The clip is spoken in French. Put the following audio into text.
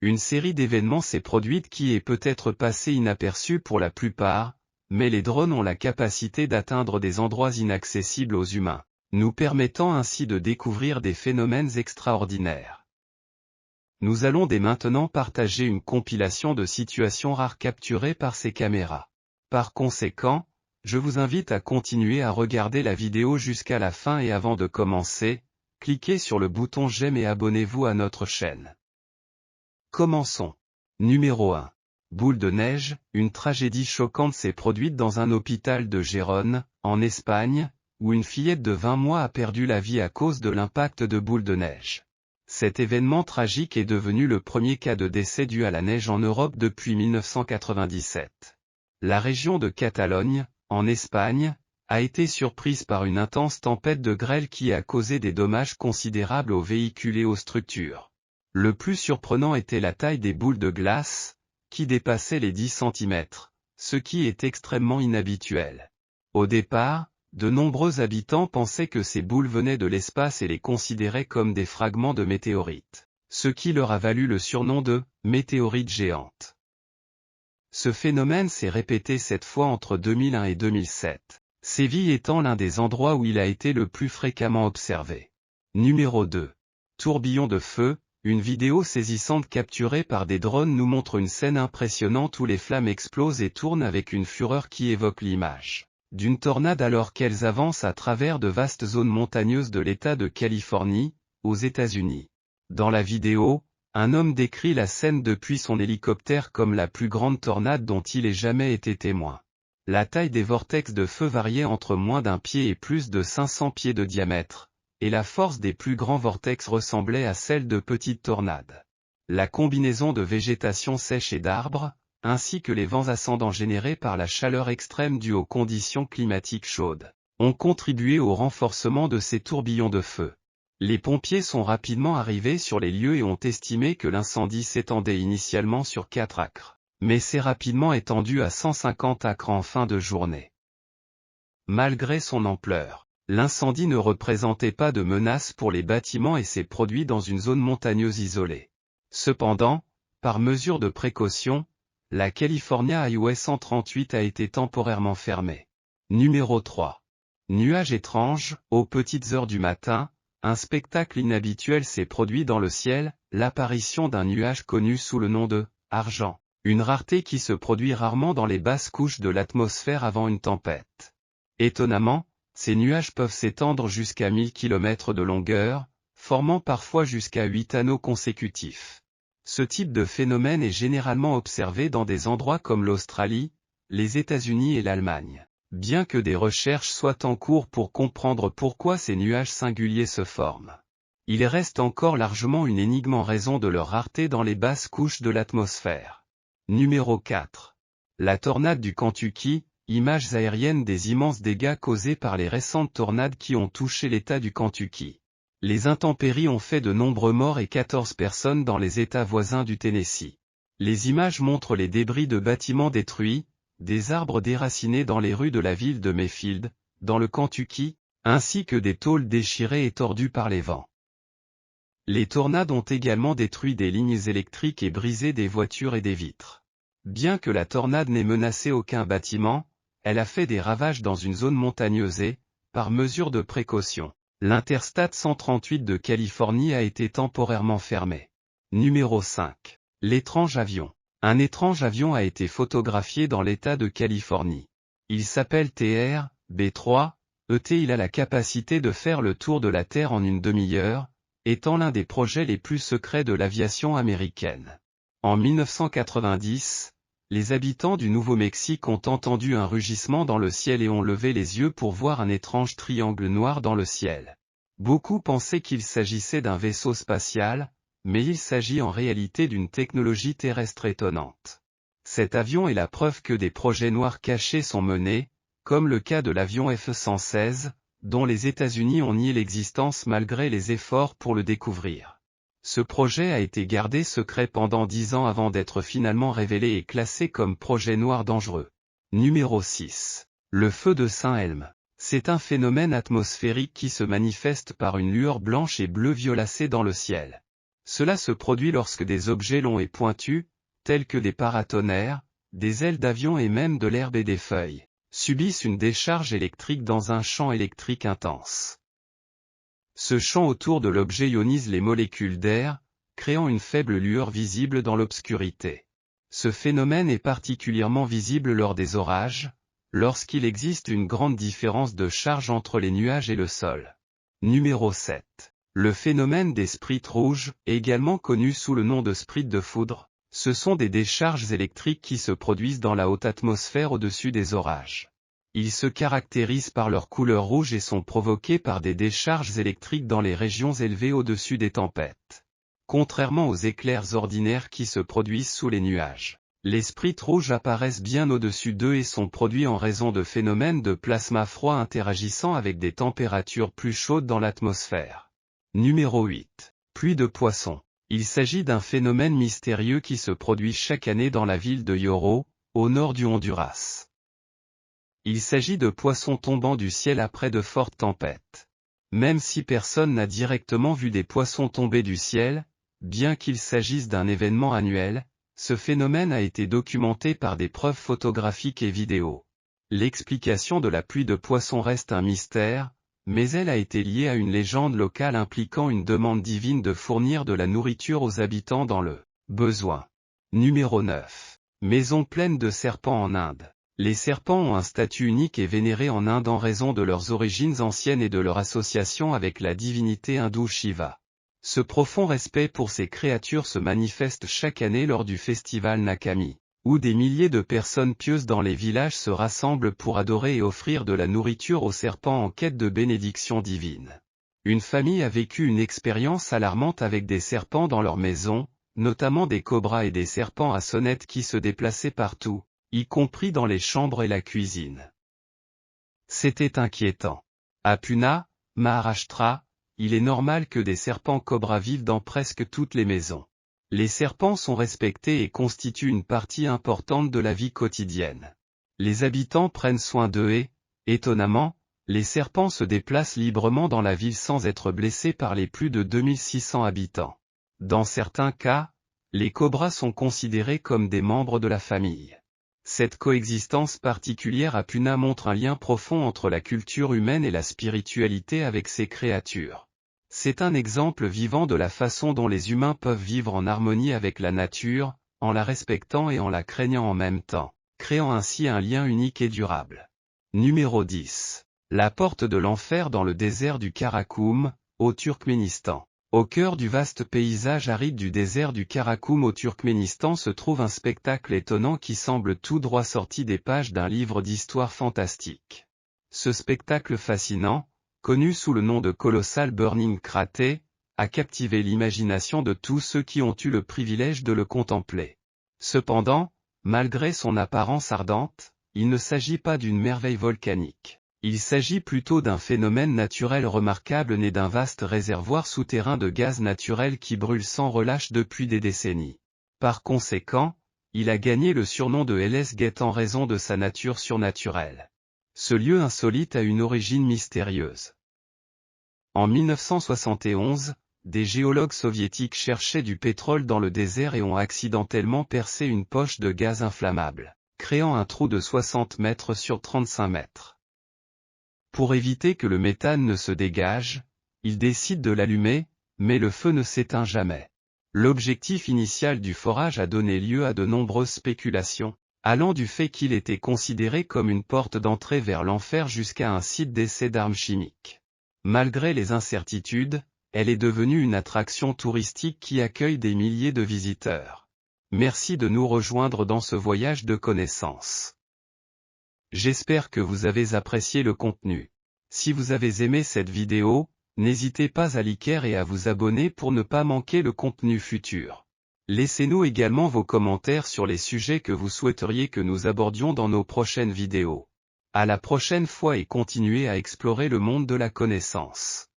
Une série d'événements s'est produite qui est peut-être passée inaperçue pour la plupart, mais les drones ont la capacité d'atteindre des endroits inaccessibles aux humains, nous permettant ainsi de découvrir des phénomènes extraordinaires. Nous allons dès maintenant partager une compilation de situations rares capturées par ces caméras. Par conséquent, je vous invite à continuer à regarder la vidéo jusqu'à la fin et avant de commencer, cliquez sur le bouton j'aime et abonnez-vous à notre chaîne. Commençons. Numéro 1. Boule de neige, une tragédie choquante s'est produite dans un hôpital de Gérone, en Espagne, où une fillette de 20 mois a perdu la vie à cause de l'impact de boules de neige. Cet événement tragique est devenu le premier cas de décès dû à la neige en Europe depuis 1997. La région de Catalogne, en Espagne, a été surprise par une intense tempête de grêle qui a causé des dommages considérables aux véhicules et aux structures. Le plus surprenant était la taille des boules de glace, qui dépassaient les 10 cm, ce qui est extrêmement inhabituel. Au départ, de nombreux habitants pensaient que ces boules venaient de l'espace et les considéraient comme des fragments de météorites, ce qui leur a valu le surnom de « météorite géante ». Ce phénomène s'est répété 7 fois entre 2001 et 2007, Séville étant l'un des endroits où il a été le plus fréquemment observé. Numéro 2. Tourbillon de feu, une vidéo saisissante capturée par des drones nous montre une scène impressionnante où les flammes explosent et tournent avec une fureur qui évoque l'image d'une tornade alors qu'elles avancent à travers de vastes zones montagneuses de l'État de Californie, aux États-Unis. Dans la vidéo, un homme décrit la scène depuis son hélicoptère comme la plus grande tornade dont il ait jamais été témoin. La taille des vortex de feu variait entre moins d'1 pied et plus de 500 pieds de diamètre, et la force des plus grands vortex ressemblait à celle de petites tornades. La combinaison de végétation sèche et d'arbres, ainsi que les vents ascendants générés par la chaleur extrême due aux conditions climatiques chaudes, ont contribué au renforcement de ces tourbillons de feu. Les pompiers sont rapidement arrivés sur les lieux et ont estimé que l'incendie s'étendait initialement sur 4 acres, mais s'est rapidement étendu à 150 acres en fin de journée. Malgré son ampleur, l'incendie ne représentait pas de menace pour les bâtiments et s'est produit dans une zone montagneuse isolée. Cependant, par mesure de précaution, la California Highway 138 a été temporairement fermée. Numéro 3. Nuages étranges, aux petites heures du matin, un spectacle inhabituel s'est produit dans le ciel, l'apparition d'un nuage connu sous le nom de « argent », une rareté qui se produit rarement dans les basses couches de l'atmosphère avant une tempête. Étonnamment, ces nuages peuvent s'étendre jusqu'à 1000 km de longueur, formant parfois jusqu'à 8 anneaux consécutifs. Ce type de phénomène est généralement observé dans des endroits comme l'Australie, les États-Unis et l'Allemagne, bien que des recherches soient en cours pour comprendre pourquoi ces nuages singuliers se forment. Il reste encore largement une énigme en raison de leur rareté dans les basses couches de l'atmosphère. Numéro 4. La tornade du Kentucky, images aériennes des immenses dégâts causés par les récentes tornades qui ont touché l'État du Kentucky. Les intempéries ont fait de nombreux morts et 14 personnes dans les États voisins du Tennessee. Les images montrent les débris de bâtiments détruits, des arbres déracinés dans les rues de la ville de Mayfield, dans le Kentucky, ainsi que des tôles déchirées et tordues par les vents. Les tornades ont également détruit des lignes électriques et brisé des voitures et des vitres. Bien que la tornade n'ait menacé aucun bâtiment, elle a fait des ravages dans une zone montagneuse et, par mesure de précaution, l'Interstate 138 de Californie a été temporairement fermée. Numéro 5. L'étrange avion. Un étrange avion a été photographié dans l'État de Californie. Il s'appelle TR-B3, il a la capacité de faire le tour de la Terre en une demi-heure, étant l'un des projets les plus secrets de l'aviation américaine. En 1990, les habitants du Nouveau-Mexique ont entendu un rugissement dans le ciel et ont levé les yeux pour voir un étrange triangle noir dans le ciel. Beaucoup pensaient qu'il s'agissait d'un vaisseau spatial, mais il s'agit en réalité d'une technologie terrestre étonnante. Cet avion est la preuve que des projets noirs cachés sont menés, comme le cas de l'avion F-116, dont les États-Unis ont nié l'existence malgré les efforts pour le découvrir. Ce projet a été gardé secret pendant 10 ans avant d'être finalement révélé et classé comme projet noir dangereux. Numéro 6. Le feu de Saint-Elme. C'est un phénomène atmosphérique qui se manifeste par une lueur blanche et bleue violacée dans le ciel. Cela se produit lorsque des objets longs et pointus, tels que des paratonnerres, des ailes d'avion et même de l'herbe et des feuilles, subissent une décharge électrique dans un champ électrique intense. Ce champ autour de l'objet ionise les molécules d'air, créant une faible lueur visible dans l'obscurité. Ce phénomène est particulièrement visible lors des orages, lorsqu'il existe une grande différence de charge entre les nuages et le sol. Numéro 7. Le phénomène des sprites rouges, également connu sous le nom de sprites de foudre, ce sont des décharges électriques qui se produisent dans la haute atmosphère au-dessus des orages. Ils se caractérisent par leur couleur rouge et sont provoqués par des décharges électriques dans les régions élevées au-dessus des tempêtes. Contrairement aux éclairs ordinaires qui se produisent sous les nuages, les sprites rouges apparaissent bien au-dessus d'eux et sont produits en raison de phénomènes de plasma froid interagissant avec des températures plus chaudes dans l'atmosphère. Numéro 8. Pluie de poissons. Il s'agit d'un phénomène mystérieux qui se produit chaque année dans la ville de Yoro, au nord du Honduras. Il s'agit de poissons tombant du ciel après de fortes tempêtes. Même si personne n'a directement vu des poissons tomber du ciel, bien qu'il s'agisse d'un événement annuel, ce phénomène a été documenté par des preuves photographiques et vidéo. L'explication de la pluie de poissons reste un mystère, mais elle a été liée à une légende locale impliquant une demande divine de fournir de la nourriture aux habitants dans le besoin. Numéro 9. Maison pleine de serpents en Inde. Les serpents ont un statut unique et vénéré en Inde en raison de leurs origines anciennes et de leur association avec la divinité hindoue Shiva. Ce profond respect pour ces créatures se manifeste chaque année lors du festival Nakami, où des milliers de personnes pieuses dans les villages se rassemblent pour adorer et offrir de la nourriture aux serpents en quête de bénédiction divine. Une famille a vécu une expérience alarmante avec des serpents dans leur maison, notamment des cobras et des serpents à sonnettes qui se déplaçaient partout, y compris dans les chambres et la cuisine. C'était inquiétant. À Pune, Maharashtra, il est normal que des serpents cobras vivent dans presque toutes les maisons. Les serpents sont respectés et constituent une partie importante de la vie quotidienne. Les habitants prennent soin d'eux et, étonnamment, les serpents se déplacent librement dans la ville sans être blessés par les plus de 2600 habitants. Dans certains cas, les cobras sont considérés comme des membres de la famille. Cette coexistence particulière à Pune montre un lien profond entre la culture humaine et la spiritualité avec ces créatures. C'est un exemple vivant de la façon dont les humains peuvent vivre en harmonie avec la nature, en la respectant et en la craignant en même temps, créant ainsi un lien unique et durable. Numéro 10. La porte de l'enfer dans le désert du Karakoum, au Turkménistan. Au cœur du vaste paysage aride du désert du Karakoum au Turkménistan se trouve un spectacle étonnant qui semble tout droit sorti des pages d'un livre d'histoire fantastique. Ce spectacle fascinant, connu sous le nom de Colossal Burning Crater, a captivé l'imagination de tous ceux qui ont eu le privilège de le contempler. Cependant, malgré son apparence ardente, il ne s'agit pas d'une merveille volcanique. Il s'agit plutôt d'un phénomène naturel remarquable né d'un vaste réservoir souterrain de gaz naturel qui brûle sans relâche depuis des décennies. Par conséquent, il a gagné le surnom de Hell's Gate en raison de sa nature surnaturelle. Ce lieu insolite a une origine mystérieuse. En 1971, des géologues soviétiques cherchaient du pétrole dans le désert et ont accidentellement percé une poche de gaz inflammable, créant un trou de 60 mètres sur 35 mètres. Pour éviter que le méthane ne se dégage, ils décident de l'allumer, mais le feu ne s'éteint jamais. L'objectif initial du forage a donné lieu à de nombreuses spéculations, allant du fait qu'il était considéré comme une porte d'entrée vers l'enfer jusqu'à un site d'essai d'armes chimiques. Malgré les incertitudes, elle est devenue une attraction touristique qui accueille des milliers de visiteurs. Merci de nous rejoindre dans ce voyage de connaissances. J'espère que vous avez apprécié le contenu. Si vous avez aimé cette vidéo, n'hésitez pas à liker et à vous abonner pour ne pas manquer le contenu futur. Laissez-nous également vos commentaires sur les sujets que vous souhaiteriez que nous abordions dans nos prochaines vidéos. À la prochaine fois et continuez à explorer le monde de la connaissance.